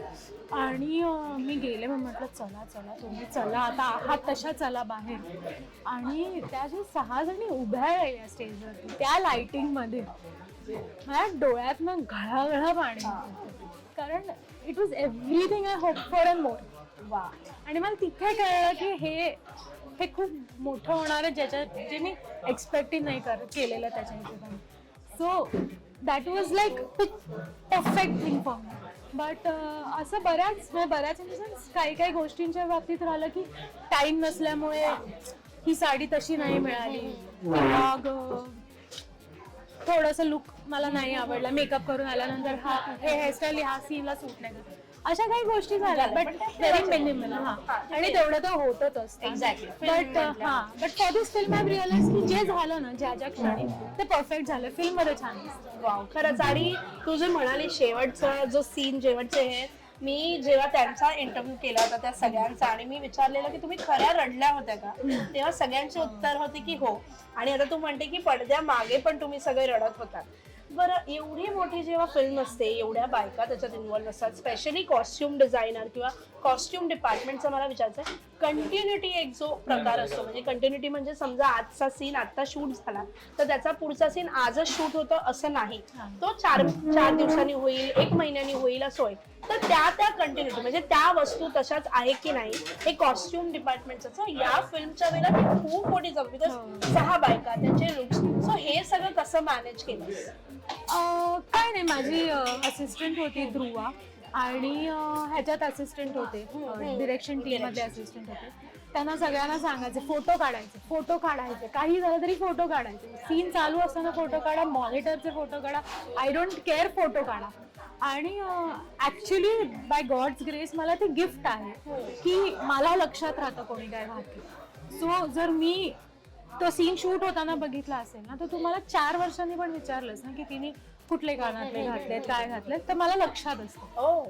आणि मी गेले, मग म्हटलं चला तुम्ही चला, आता आहात तशा चला बाहेर. आणि त्या ज्या 6 जणी उभ्या राहिल्या स्टेजवरती त्या लाइटिंगमध्ये, माझ्या डोळ्यात ना घळाघळा पाणी, कारण it was everything I hope for and more. वा. आणि मला तिथे कळलं की हे खूप मोठं होणार आहे, जे मी एक्सपेक्टही नाही केलेलं त्याच्या हिशोबाने. So that was like perfect thing for me. But असं बऱ्याच काही गोष्टींच्या बाबतीत राहिलं की टाइम नसल्यामुळे ही साडी तशी नाही मिळाली, मग थोडंसं लुक मला नाही आवडला, मेकअप करून आल्यानंतर हे हेअरस्टाईल ह्या सीनला सूट नाही करत, अशा काही गोष्टी झाल्या. But very minimal. आणि तेवढं तर होतच असतं. But for this film I realize की जे झालं ना ज्या क्षणी ते परफेक्ट झालं, फिल्म मध्ये छान दिसतं. वाव, खरंच. आणि तू जे म्हणाली शेवटचा जो सीन, शेवटचे हे, मी जेव्हा त्यांचा इंटरव्ह्यू केला होता त्या सगळ्यांचा आणि मी विचारलेलं की तुम्ही खऱ्या रडल्या होत्या का, तेव्हा सगळ्यांचे उत्तर होते की हो. आणि आता तू म्हणते की पडद्या मागे पण तुम्ही सगळे रडत होतात. बरं, एवढी मोठी जेव्हा फिल्म असते, एवढ्या बायका त्याच्यात इन्व्हॉल्व असतात, स्पेशली कॉस्ट्युम डिझायनर किंवा कॉस्ट्युम डिपार्टमेंटचं मला विचारायचं आहे, कंटिन्युटी एक जो प्रकार असतो, म्हणजे कंटिन्युटी म्हणजे समजा आजचा सीन आत्ता शूट झाला तर त्याचा पुढचा सीन आजच शूट होतं असं नाही, तो 4 दिवसांनी होईल, 1 महिन्यानी होईल असं होईल. तर त्या कंटिन्युटी म्हणजे त्या वस्तू तशाच आहे की नाही हे कॉस्ट्युम डिपार्टमेंटचं. या फिल्मच्या वेळेला ती खूप मोठी जबाबदारी, बिकॉज 6 बायका, त्यांचे लुक्स. सो हे सगळं कसं मॅनेज केलं? काय नाही, माझी असिस्टंट होती ध्रुवा, आणि ह्याच्यात असिस्टंट होते, डिरेक्शन टीम मध्ये असिस्टंट होते. त्यांना सगळ्यांना सांगायचे फोटो काढायचे काही झालं तरी फोटो काढायचे, सीन चालू असताना फोटो काढा, मॉनिटरचे फोटो काढा, आय डोंट केअर, फोटो काढा. आणि ऍक्च्युली बाय गॉड्स ग्रेस मला ते गिफ्ट आहे की मला लक्षात राहतं कोणी काय घातलं. सो जर मी तो सीन शूट होताना बघितला असेल ना, तर तुम्हाला 4 वर्षांनी पण विचारलंस ना की तिने कुठले कानातले घातलेत, काय घातलेत, तर मला लक्षात असतं.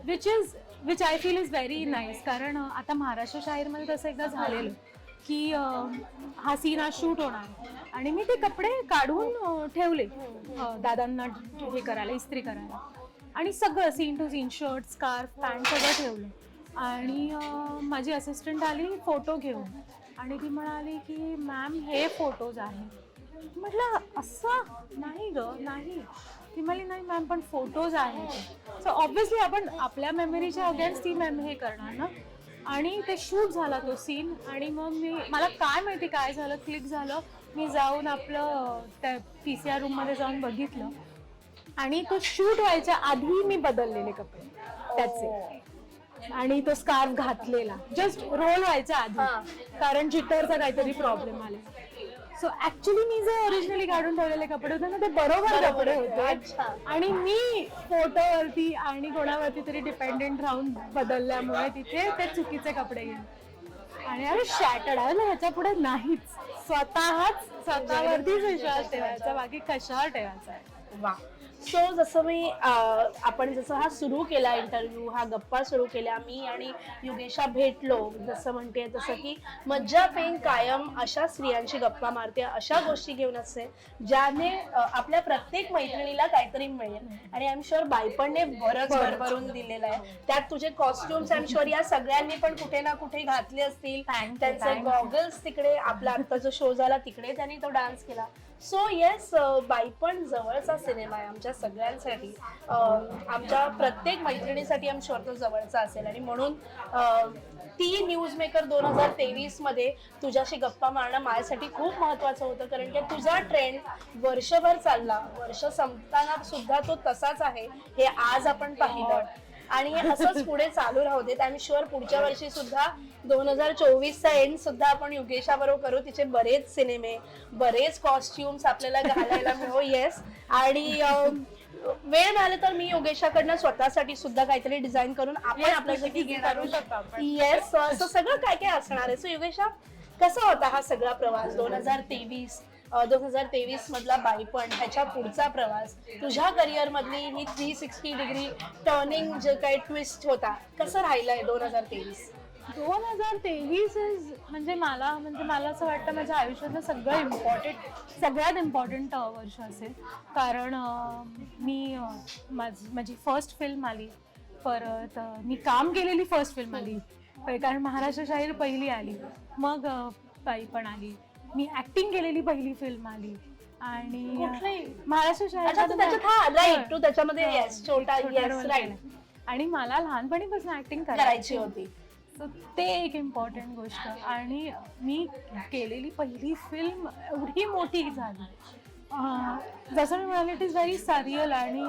Which I feel is very nice. कारण आता महाराष्ट्र शाहीरमध्ये तसं एकदा झालेलं की हा सीन आज शूट होणार आणि मी ते कपडे काढून ठेवले दादांना हे करायला, इस्त्री करायला, आणि सगळं scene to scene, shirt, scarf, pant सगळं ठेवलं. आणि माझी असिस्टंट आली फोटो घेऊन आणि ती म्हणाली की मॅम हे फोटोज आहेत. म्हटलं असं नाही ग, नाही. ती म्हणाली नाही मॅम पण फोटोज आहेत. सो ऑब्व्हियसली आपण आपल्या मेमरीच्या अगेन्स्ट ती हे करणार ना. आणि ते शूट झाला तो सीन आणि मग मला काय माहिती काय झालं, क्लिक झालं. मी जाऊन आपलं त्या PCR रूममध्ये जाऊन बघितलं आणि तो शूट व्हायच्या आधी मी बदललेले कपडे त्याचे आणि तो स्कार्फ घातलेला जस्ट रोल व्हायच्या आधी, कारण जिटरचा काहीतरी प्रॉब्लेम आला. सो ऍक्च्युली मी जे ओरिजिनली काढून ठेवलेले कपडे होते ना ते बरोबर कपडे होते आणि मी फोटोवरती आणि कोणावरती तरी डिपेंडेंट राहून बदलल्यामुळे तिथे ते चुकीचे कपडे गेले आणि अरे शॅटर्ड आहे ना. ह्याच्या पुढे नाहीच, स्वतःवरतीच विश्वास ठेवायचा, बाकी कशावर ठेवायचा आहे. वा. सो जसं आपण जसं हा सुरू केला इंटरव्ह्यू, हा गप्पा सुरू केल्या, मी आणि युगेशा भेटलो, जसं म्हणते तसं की मज्जा पेंग कायम अशा स्त्रियांची गप्पा मारते, अशा गोष्टी घेऊन असते ज्याने आपल्या प्रत्येक मैत्रिणीला काहीतरी मिळेल. आणि आय एम शुअर बायपणने बरंच भरभरून दिलेलं आहे. त्यात तुझे कॉस्ट्युम्स आय एम शुअर या सगळ्यांनी पण कुठे ना कुठे घातले असतील. त्यांचे गॉगल्स तिकडे, आपला आता जो शो झाला तिकडे त्यांनी तो डान्स केला. सो येस, बाईपण जवळचा सिनेमा आहे आमच्या सगळ्यांसाठी, आमच्या प्रत्येक मैत्रिणीसाठी आम शुअर तो जवळचा असेल. आणि म्हणून ती न्यूज मेकर 2023 मध्ये तुझ्याशी गप्पा मारणं माझ्यासाठी खूप महत्वाचं होतं, कारण की तुझा ट्रेंड वर्षभर चालला, वर्ष संपताना सुद्धा तो तसाच आहे हे आज आपण पाहिलं आणि असंच पुढे चालू राहू देत. आय एम शुअर पुढच्या वर्षी सुद्धा 2024चा एंड सुद्धा आपण युगेशा बरोबर करू. तिचे बरेच सिनेमे, बरेच कॉस्ट्युम्स आपल्याला घालायला मिळो. येस. आणि वेळ मिळाला तर मी योगेशाकडनं स्वतःसाठी सुद्धा काहीतरी डिझाईन करून आपण आपल्यासाठी करू शकतो. येस, असं सगळं काय काय असणार आहे. सो योगेशा, कसा होता हा सगळा प्रवास 2023 मधला बाईपण, ह्याच्या पुढचा प्रवास, तुझ्या करिअर मधली ही 360 डिग्री टर्निंग जे काही ट्विस्ट होता, कसं राहिलंय 2023? 2023 म्हणजे मला असं वाटतं माझ्या आयुष्यातलं सगळ्यात इम्पॉर्टंट वर्ष असेल. कारण मी माझी फर्स्ट फिल्म आली, परत मी काम केलेली फर्स्ट फिल्म आली, कारण महाराष्ट्र शाहीर पहिली आली, मग बाईपण आली, मी ऍक्टिंग केलेली पहिली फिल्म आली आणि महाराष्ट्र शाहीर आणि मला लहानपणीपासून ऍक्टिंग करायची होती. सो ते एक इम्पॉर्टंट गोष्ट. आणि मी केलेली पहिली फिल्म एवढी मोठी झाली, जसं मी म्हणाले इट इज व्हेरी सरियल आणि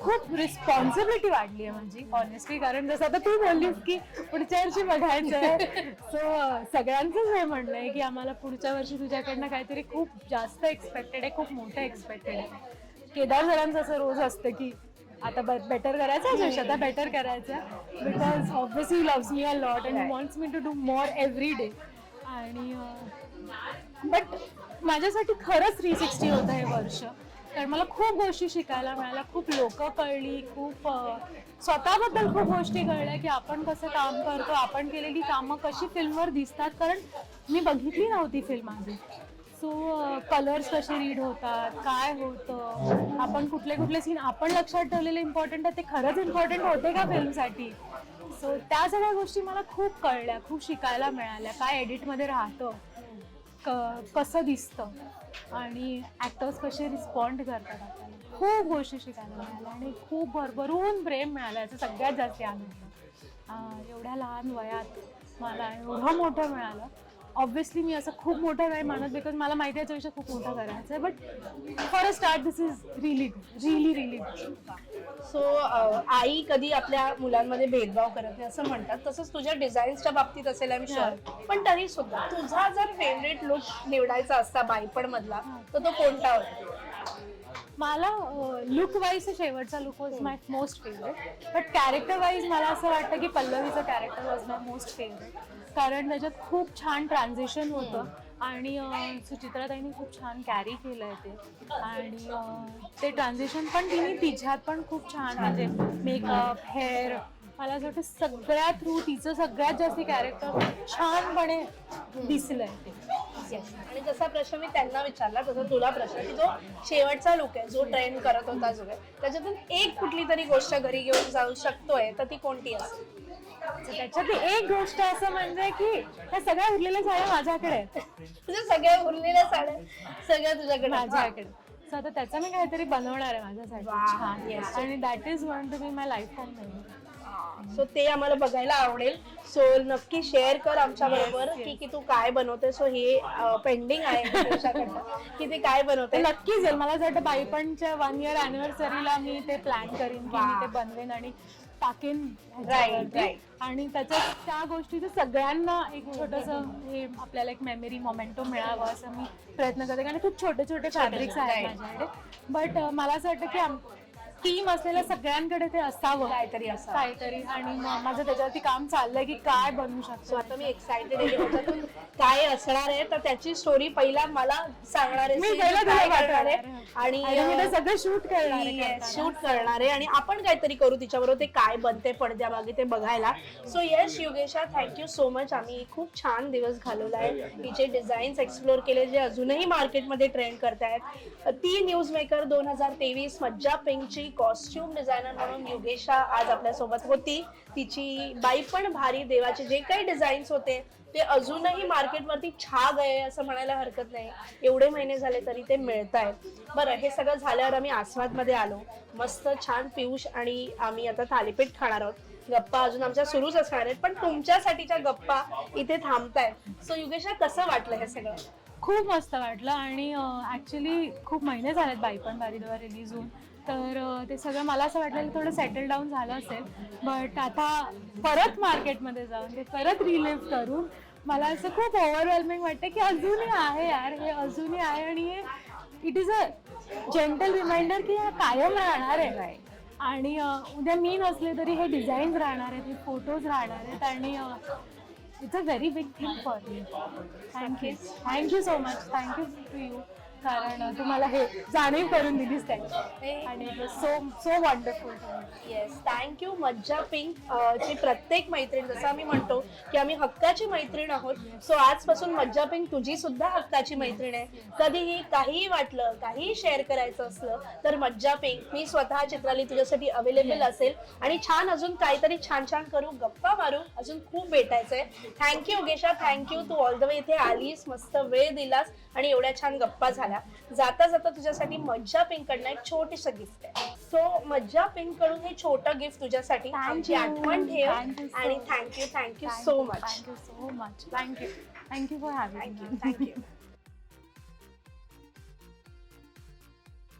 खूप रिस्पॉन्सिबिलिटी वाढली आहे माझी ऑनेस्टली. कारण जसं आता तू बोललीस की पुढच्या वर्षी बघायचं आहे, सो सगळ्यांचंच हे म्हणणं आहे की आम्हाला पुढच्या वर्षी तुझ्याकडनं काहीतरी खूप जास्त एक्सपेक्टेड आहे, खूप मोठं एक्सपेक्टेड आहे. केदार सरांचं असं रोज असतं की आता बेटर करायचं, आता बेटर करायचं, because obviously he loves me a lot and he wants me to do more every day. आणि बट माझ्यासाठी खरंच 360 होतं हे वर्ष, कारण मला खूप गोष्टी शिकायला मिळाल्या, खूप लोक कळली, खूप स्वतःबद्दल खूप गोष्टी कळल्या की आपण कसं काम करतो, आपण केलेली कामं कशी फिल्मवर दिसतात, कारण मी बघितली नव्हती फिल्म आधी. सो कलर्स कसे रीड होतात, काय होतं, आपण कुठले सीन आपण लक्षात ठेवलेले इम्पॉर्टंट आहे ते खरंच इम्पॉर्टंट होते का फिल्मसाठी. सो त्या सगळ्या गोष्टी मला खूप कळल्या, खूप शिकायला मिळाल्या, काय एडिटमध्ये राहतं, कसं दिसतं आणि ॲक्टर्स कसे रिस्पॉन्ड करतात आपल्याला, खूप गोष्टी शिकायला मिळाल्या आणि खूप भरभरून प्रेम मिळालं, याचं सगळ्यात जास्त आनंद. एवढ्या लहान वयात मला एवढं मोठं मिळालं ऑब्व्हियसली मी असं खूप मोठं नाही मानत बिकॉज मला माहिती आहे याच्यापेक्षा खूप मोठं करायचं आहे, but for a start this is really really so आई कधी आपल्या मुलांमध्ये भेदभाव करत नाही असं म्हणतात, तसंच तुझ्या डिझाईन्सच्या बाबतीत असेल आय एम शुअर. पण तरी सुद्धा तुझा जर फेवरेट लुक निवडायचा असता बाईपण मधला तर तो कोणता होता? मला लुक वाईज शेवटचा look was my most favourite, but character wise मला असं वाटतं की पल्लवीचं character was my most favourite, कारण त्याच्यात खूप छान ट्रान्झिशन होतं आणि सुचित्राताईंनी खूप छान कॅरी केलं आहे ते, आणि ते ट्रान्झिशन पण तिने तिच्यात पण खूप छान, म्हणजे मेकअप हेअर, मला असं वाटतं सगळ्या थ्रू तिचं सगळ्यात जास्त कॅरेक्टर छानपणे दिसलंय ते. आणि जसा प्रश्न मी त्यांना विचारला तसा तुला प्रश्न, की जो शेवटचा लुक आहे जो ट्रेंड करत होता जो आहे त्याच्यातून एक कुठली तरी गोष्ट घरी घेऊन जाऊ शकतोय तर ती कोणती असेल? त्याच्यात एक गोष्ट असं म्हणजे की त्या सगळ्या उरलेल्या साड्या माझ्याकडे आहेत. तुझ्या सगळ्या उरलेल्या साड्या सगळ्या तुझ्याकडे माझ्याकडे. सो आता त्याचं मी काहीतरी बनवणार आहे माझ्यासाठी Wow, छान, yes. आणि that is one to be my life time memory. So ते आम्हाला बघायला आवडेल. सो नक्की शेअर कर आमच्या बरोबर की तू काय बनवते. सो हे पेंडिंग आहे तुझ्याकडनं की ते काय बनवते. ते नक्कीच येईल. मला असं वाटतं बाईपणच्या 1 year अॅनिव्हर्सरीला मी ते प्लॅन करीन की मी ते बनवेन आणि टाकेन ह्याच्यावरती. right. आणि त्याच्यात त्या गोष्टीचं सगळ्यांना एक छोटंसं हे आपल्याला एक मेमरी मोमेंटो मिळावं असं मी प्रयत्न करते, कारण खूप छोटे छोटे फॅब्रिक्स आहेत right. माझ्याकडे. बट मला असं वाटतं की टीम असलेल्या सगळ्यांकडे ते असावं काहीतरी असावं. काहीतरी, आणि माझं त्याच्यावरती काम चाललंय की काय बनवू सो शकतो. आता मी एक्साइटेड आहे ह्याच्यातून काय असणार आहे तर त्याची स्टोरी पहिला मला सांगणार आहे, मी scene पहिला काय तुला करणार आहे पाठवणार आणि मी ते सगळं शूट करणार आहे. शूट करणार आहे आणि आपण काहीतरी करू तिच्याबरोबर. ते काय बनते पडद्यामागे ते बघायला. So yes Yogesha, thank you so much. आम्ही खूप छान दिवस घालवला आहे, तिचे डिझाईन्स एक्सप्लोर केले जे अजूनही मार्केटमध्ये ट्रेंड करतायत. ती न्यूज मेकर 2023 मज्जा पिंकची कॉस्ट्युम डिझायनर म्हणून योगेशा आज आपल्यासोबत होती. तिची बाई पण भारी देवाचे जे काही डिझाईन्स होते ते अजूनही मार्केटवरती छा गए असं म्हणायला हरकत नाही. एवढे महिने झाले तरी ते मिळत आहेत. बरं, हे सगळं झाल्यावर आम्ही आस्वादमध्ये आलो. मस्त छान पियुष आणि आम्ही आता थालीपीठ खाणार आहोत. गप्पा अजून आमच्या सुरूच असणार आहेत, पण तुमच्यासाठीच्या गप्पा इथे थांबतायत. सो योगेशा, कसं वाटलं हे सगळं? खूप मस्त वाटलं, आणि ऍक्च्युली खूप महिने झालेत बाईपण भारीदेवा रिलीज होऊन, तर ते सगळं मला असं वाटलं थोडं सेटल डाऊन झालं असेल. बट आता परत मार्केटमध्ये जाऊन ते परत रिलीव्ह करून मला असं खूप ओव्हरवेल्मिंग वाटतं की अजूनही आहे यार, हे अजूनही आहे, आणि हे it is a gentle reminder की हा कायम राहणार आहे. आणि उद्या मी नसले तरी हे डिझाईन्स राहणार आहेत, हे फोटोज राहणार आहेत, आणि it's a very big thing for me. Thank you so much. Thank you to you, कारण तुम्हाला हे जाणीव करून दिलीस त्याची, आणि it was so wonderful. Yes, thank you. मज्जा पिंक ची प्रत्येक मैत्रीण, जसं आम्ही म्हणतो की आम्ही हक्काची मैत्रीण आहोत, सो आजपासून मज्जा पिंक तुझी सुद्धा हक्काची मैत्रीण आहे. कधीही काहीही वाटलं, काहीही शेअर करायचं असलं तर मज्जा पिंक, मी स्वतः चित्राली तुझ्यासाठी अवेलेबल असेल. आणि छान अजून काहीतरी छान छान करू, गप्पा मारू, अजून खूप भेटायचंय. Thank you Yogesha, thank you. तू ऑल द वे इथे आलीस, मस्त वेळ दिलास आणि एवढ्या छान गप्पा झाल्या. जाता जाता तुझ्यासाठी मज्जा पिंक कडनं एक छोटीस गिफ्ट आहे. सो मज्जा पिंक कडून हे छोटं गिफ्ट तुझ्यासाठी, आमची आठवण ठेव. आणि thank you so much. Thank you so much. Thank you for having me. Thank you.